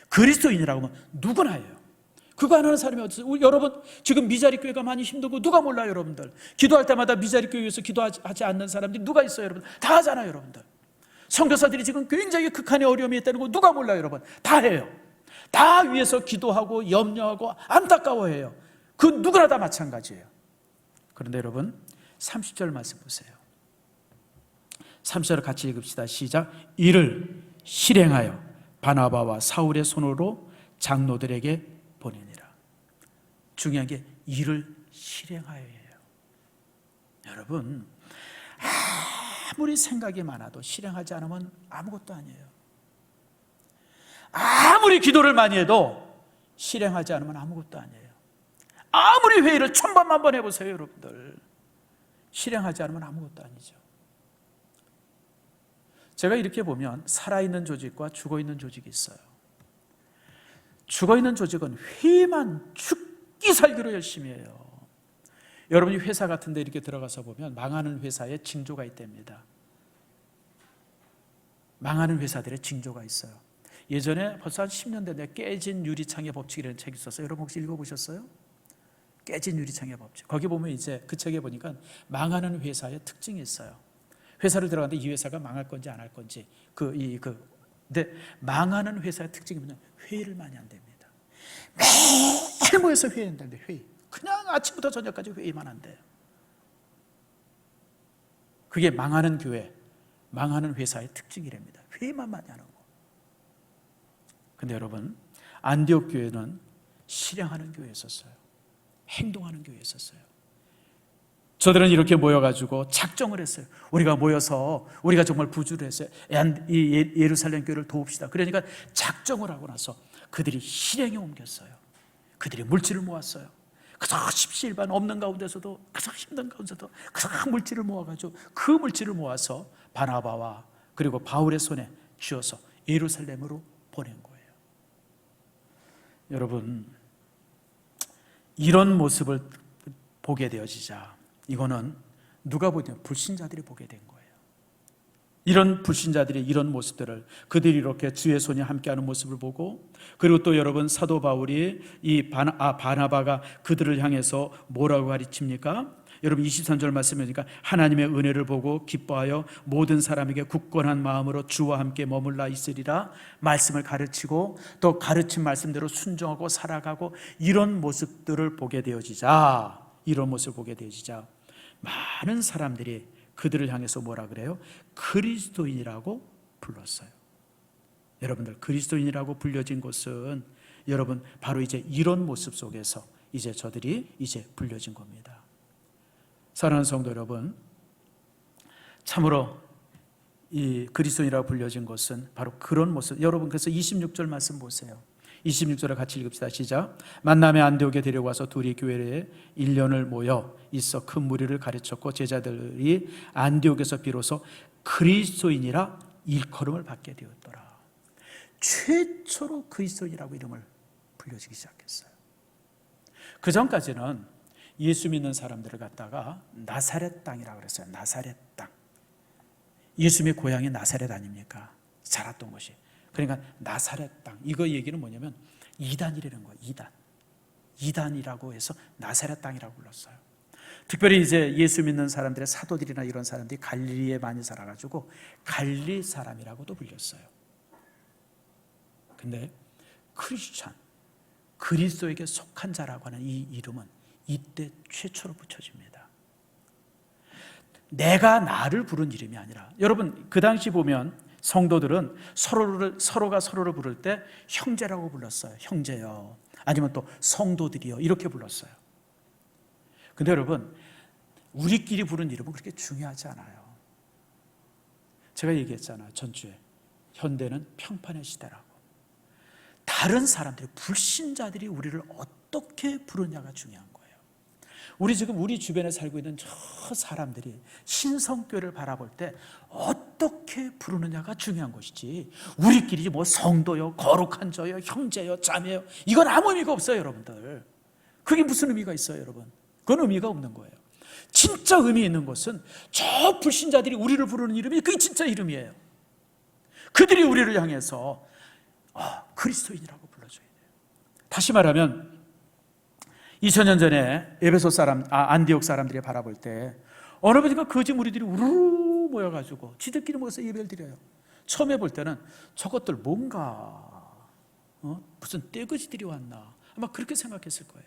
그리스도인이라고 하면 누구나 해요. 그거 안 하는 사람이 어디 있어요? 여러분 지금 미자리 교회가 많이 힘든 거 누가 몰라요, 여러분들? 기도할 때마다 미자리 교회에서 기도하지 않는 사람들이 누가 있어요, 여러분? 다 하잖아요, 여러분들. 선교사들이 지금 굉장히 극한의 어려움이 있다는 거 누가 몰라요, 여러분? 다 해요. 다 위해서 기도하고 염려하고 안타까워해요. 그 누구나 다 마찬가지예요. 그런데 여러분 30절 말씀 보세요. 30절을 같이 읽읍시다. 시작. 이를 실행하여 바나바와 사울의 손으로 장로들에게 보내니라. 중요한 게 이를 실행하여예요. 여러분 아무리 생각이 많아도 실행하지 않으면 아무것도 아니에요. 아무리 기도를 많이 해도 실행하지 않으면 아무것도 아니에요. 아무리 회의를 1000번 1000번 해보세요, 여러분들. 실행하지 않으면 아무것도 아니죠. 제가 이렇게 보면 살아있는 조직과 죽어있는 조직이 있어요. 죽어있는 조직은 회의만 죽기 살기로 열심히 해요. 여러분이 회사 같은 데 이렇게 들어가서 보면 망하는 회사에 징조가 있답니다. 망하는 회사들의 징조가 있어요. 예전에 벌써 한 10년 전에 깨진 유리창의 법칙이라는 책이 있었어요. 여러분 혹시 읽어보셨어요? 깨진 유리창의 법칙. 거기 보면 이제 그 책에 보니까 망하는 회사의 특징이 있어요. 회사를 들어갔는데 이 회사가 망할 건지 안 할 건지 근데 망하는 회사의 특징이 뭐냐? 회의를 많이 한답니다. 매일 모여서 회의한다는데 회의. 그냥 아침부터 저녁까지 회의만 한대요. 그게 망하는 교회, 망하는 회사의 특징이랍니다. 회의만 많이 하는 거. 근데 여러분 안디옥 교회는 실행하는 교회였었어요. 행동하는 교회였었어요. 저들은 이렇게 모여가지고 작정을 했어요. 우리가 모여서 우리가 정말 부주를 했어요. 예루살렘 교회를 도웁시다. 그러니까 작정을 하고 나서 그들이 실행에 옮겼어요. 그들이 물질을 모았어요. 그저 십시일반 없는 가운데서도 그저 힘든 가운데서도 그저 물질을 모아가지고 그 물질을 모아서 바나바와 그리고 바울의 손에 쥐어서 예루살렘으로 보낸 거예요. 여러분 이런 모습을 보게 되어지자 이거는 누가 보냐? 불신자들이 보게 된 거예요. 이런 불신자들이 이런 모습들을 그들이 이렇게 주의 손이 함께하는 모습을 보고 그리고 또 여러분 사도 바울이 이 바나바가 그들을 향해서 뭐라고 가르칩니까? 여러분 23절 말씀이니까 하나님의 은혜를 보고 기뻐하여 모든 사람에게 굳건한 마음으로 주와 함께 머물러 있으리라 말씀을 가르치고 또 가르친 말씀대로 순종하고 살아가고 이런 모습들을 보게 되어지자 이런 모습을 보게 되어지자 많은 사람들이 그들을 향해서 뭐라 그래요? 그리스도인이라고 불렀어요. 여러분들 그리스도인이라고 불려진 곳은 여러분 바로 이제 이런 모습 속에서 이제 저들이 이제 불려진 겁니다. 사랑하는 성도 여러분, 참으로 이 그리스도인이라고 불려진 것은 바로 그런 모습. 여러분 그래서 26절 말씀 보세요. 26절을 같이 읽읍시다. 시작. 만남의 안디옥에 데려와서 둘이 교회에 1년을 모여 있어 큰 무리를 가르쳤고 제자들이 안디옥에서 비로소 그리스도인이라 일컬음을 받게 되었더라. 최초로 그리스도인이라고 이름을 불려지기 시작했어요. 그 전까지는 예수 믿는 사람들을 갖다가 나사렛 땅이라고 그랬어요. 나사렛 땅. 예수님의 고향이 나사렛 아닙니까? 자랐던 곳이. 그러니까 나사렛 땅. 이거 얘기는 뭐냐면 이단이라는 거예요. 이단이라고 해서 나사렛 땅이라고 불렀어요. 특별히 이제 예수 믿는 사람들의 사도들이나 이런 사람들이 갈릴리에 많이 살아가지고 갈릴리 사람이라고도 불렸어요. 근데 크리스찬, 그리스도에게 속한 자라고 하는 이 이름은 이때 최초로 붙여집니다. 내가 나를 부른 이름이 아니라 여러분 그 당시 보면 성도들은 서로가 서로를 부를 때 형제라고 불렀어요. 형제요. 아니면 또 성도들이요. 이렇게 불렀어요. 근데 여러분 우리끼리 부른 이름은 그렇게 중요하지 않아요. 제가 얘기했잖아요. 전주에 현대는 평판의 시대라고. 다른 사람들이 불신자들이 우리를 어떻게 부르냐가 중요한 거예요. 우리 지금 우리 주변에 살고 있는 저 사람들이 신성교회를 바라볼 때 어떻게 부르느냐가 중요한 것이지 우리끼리 뭐 성도요, 거룩한 저요, 형제요, 자매요 이건 아무 의미가 없어요. 여러분들 그게 무슨 의미가 있어요? 여러분 그건 의미가 없는 거예요. 진짜 의미 있는 것은 저 불신자들이 우리를 부르는 이름이 그게 진짜 이름이에요. 그들이 우리를 향해서 그리스도인이라고 불러줘야 돼요. 다시 말하면 2000년 전에 에베소 사람, 안디옥 사람들이 바라볼 때 어느 분인가 거짓 무리들이 우르르 모여가지고 지들끼리 모여서 예배를 드려요. 처음에 볼 때는 저것들 뭔가 무슨 떼거지들이 왔나 아마 그렇게 생각했을 거예요.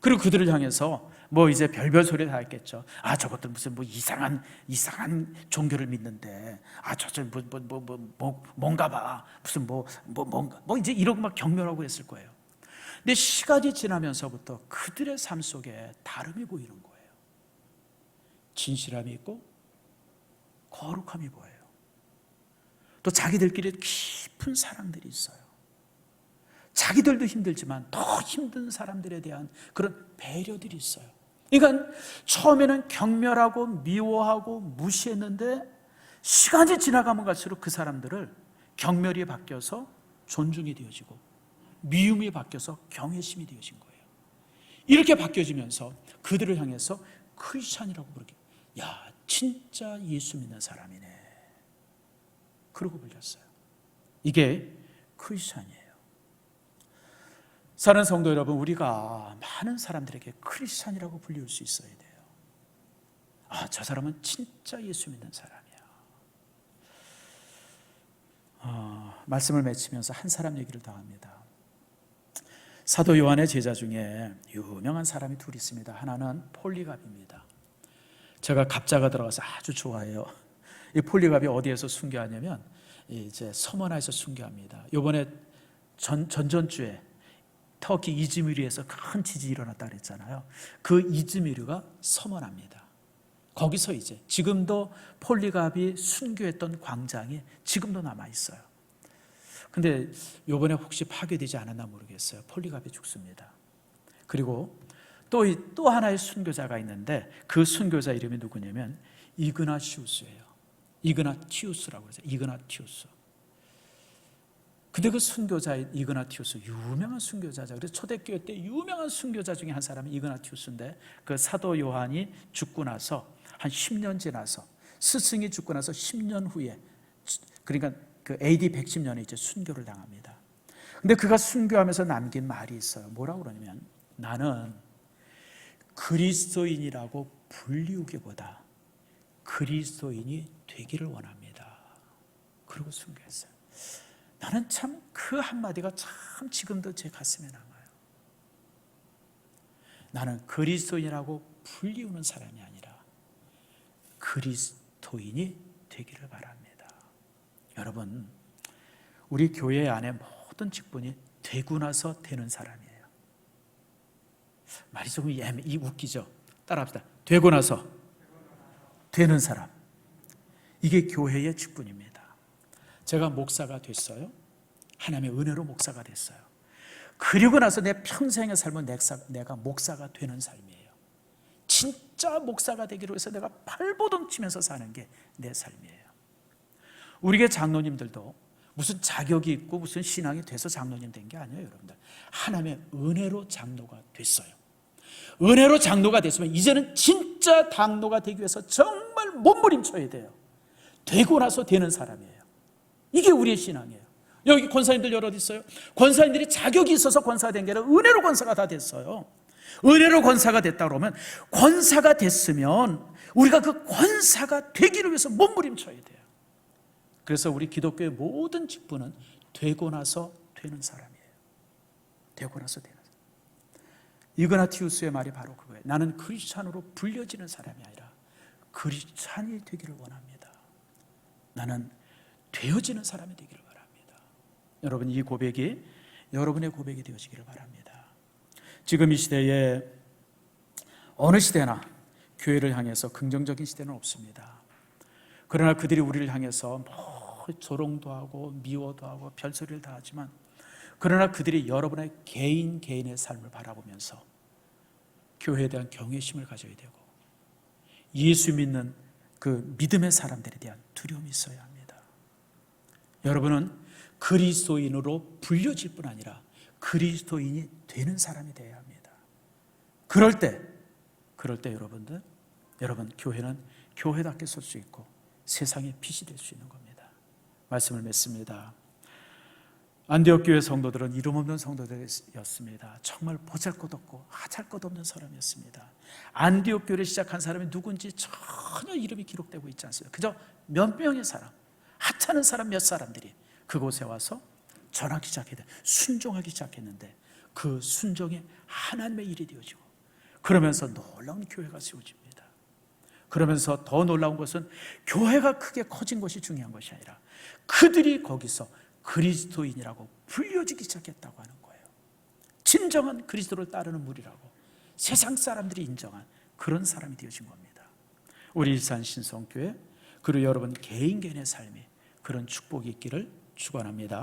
그리고 그들을 향해서 뭐 이제 별별 소리 다 했겠죠. 저것들 무슨 뭐 이상한 종교를 믿는데 저저 뭔가 봐 무슨 뭔가 이제 이러고 막 경멸하고 했을 거예요. 근데 시간이 지나면서부터 그들의 삶 속에 다름이 보이는 거예요. 진실함이 있고 거룩함이 보여요. 또 자기들끼리 깊은 사랑들이 있어요. 자기들도 힘들지만 더 힘든 사람들에 대한 그런 배려들이 있어요. 그러니까 처음에는 경멸하고 미워하고 무시했는데 시간이 지나가면 갈수록 그 사람들을 경멸이 바뀌어서 존중이 되어지고 미움이 바뀌어서 경외심이 되어진 거예요. 이렇게 바뀌어지면서 그들을 향해서 크리스찬이라고 부르게, 야 진짜 예수 믿는 사람이네 그러고 불렸어요. 이게 크리스찬이에요. 사는 성도 여러분, 우리가 많은 사람들에게 크리스찬이라고 불릴 수 있어야 돼요. 저 사람은 진짜 예수 믿는 사람이야. 말씀을 맺히면서 한 사람 얘기를 더 합니다. 사도 요한의 제자 중에 유명한 사람이 둘 있습니다. 하나는 폴리갑입니다. 제가 갑자가 들어가서 아주 좋아해요. 이 폴리갑이 어디에서 순교하냐면 이제 서머나에서 순교합니다. 이번에 전전주에 터키 이즈미르에서 큰 지진이 일어났다 그랬잖아요. 그 이즈미르가 서머나입니다. 거기서 이제 지금도 폴리갑이 순교했던 광장이 지금도 남아 있어요. 근데 이번에 혹시 파괴되지 않았나 모르겠어요. 폴리갑이 죽습니다. 그리고 또 하나의 순교자가 있는데 그 순교자 이름이 누구냐면 이그나시우스예요. 이그나티우스라고 그러죠. 이그나티우스. 근데 그 순교자인 이그나티우스, 유명한 순교자죠. 그래서 초대교회 때 유명한 순교자 중에 한 사람이 이그나티우스인데 그 사도 요한이 죽고 나서 한 10년 지나서 스승이 죽고 나서 10년 후에, 그러니까 그 AD 110년에 이제 순교를 당합니다. 근데 그가 순교하면서 남긴 말이 있어요. 뭐라고 그러냐면 나는 그리스도인이라고 불리우기보다 그리스도인이 되기를 원합니다. 그러고 순교했어요. 나는 참 그 한마디가 참 지금도 제 가슴에 남아요. 나는 그리스도인이라고 불리우는 사람이 아니라 그리스도인이 되기를 바랍니다. 여러분, 우리 교회 안에 모든 직분이 되고 나서 되는 사람이에요. 말이 조금 웃기죠? 따라합시다. 되고 나서 되는 사람. 이게 교회의 직분입니다. 제가 목사가 됐어요. 하나님의 은혜로 목사가 됐어요. 그리고 나서 내 평생의 삶은 내가 목사가 되는 삶이에요. 진짜 목사가 되기로 해서 내가 발버둥 치면서 사는 게 내 삶이에요. 우리 교회 장로님들도 무슨 자격이 있고 무슨 신앙이 돼서 장로님 된 게 아니에요, 여러분들. 하나님의 은혜로 장로가 됐어요. 은혜로 장로가 됐으면 이제는 진짜 장로가 되기 위해서 정말 몸부림쳐야 돼요. 되고 나서 되는 사람이에요. 이게 우리의 신앙이에요. 여기 권사님들 여럿 있어요. 권사님들이 자격이 있어서 권사가 된 게 아니라 은혜로 권사가 다 됐어요. 은혜로 권사가 됐다 그러면, 권사가 됐으면 우리가 그 권사가 되기를 위해서 몸부림쳐야 돼요. 그래서 우리 기독교의 모든 직분은 되고 나서 되는 사람이에요. 되고 나서 되는 사람. 이그나티우스의 말이 바로 그거예요. 나는 크리스찬으로 불려지는 사람이 아니라 크리스찬이 되기를 원합니다. 나는 되어지는 사람이 되기를 바랍니다. 여러분, 이 고백이 여러분의 고백이 되어지기를 바랍니다. 지금 이 시대에 어느 시대나 교회를 향해서 긍정적인 시대는 없습니다. 그러나 그들이 우리를 향해서 조롱도 하고 미워도 하고 별소리를 다 하지만, 그러나 그들이 여러분의 개인의 삶을 바라보면서 교회에 대한 경외심을 가져야 되고 예수 믿는 그 믿음의 사람들에 대한 두려움이 있어야 합니다. 여러분은 그리스도인으로 불려질 뿐 아니라 그리스도인이 되는 사람이 되어야 합니다. 그럴 때 여러분 교회는 교회답게 설 수 있고 세상의 빛이 될 수 있는 겁니다. 말씀을 맺습니다. 안디옥 교회 성도들은 이름 없는 성도들이었습니다. 정말 보잘것없고 하잘것없는 사람이었습니다. 안디옥 교회를 시작한 사람이 누군지 전혀 이름이 기록되고 있지 않습니다. 그저 몇 명의 사람, 하찮은 사람 몇 사람들이 그곳에 와서 전하기 시작했는데, 순종하기 시작했는데, 그 순종이 하나님의 일이 되어지고, 그러면서 놀라운 교회가 세워집니다. 그러면서 더 놀라운 것은 교회가 크게 커진 것이 중요한 것이 아니라 그들이 거기서 그리스도인이라고 불려지기 시작했다고 하는 거예요. 진정한 그리스도를 따르는 무리라고 세상 사람들이 인정한 그런 사람이 되어진 겁니다. 우리 일산 신성교회, 그리고 여러분 개인 개인의 삶에 그런 축복이 있기를 축원합니다.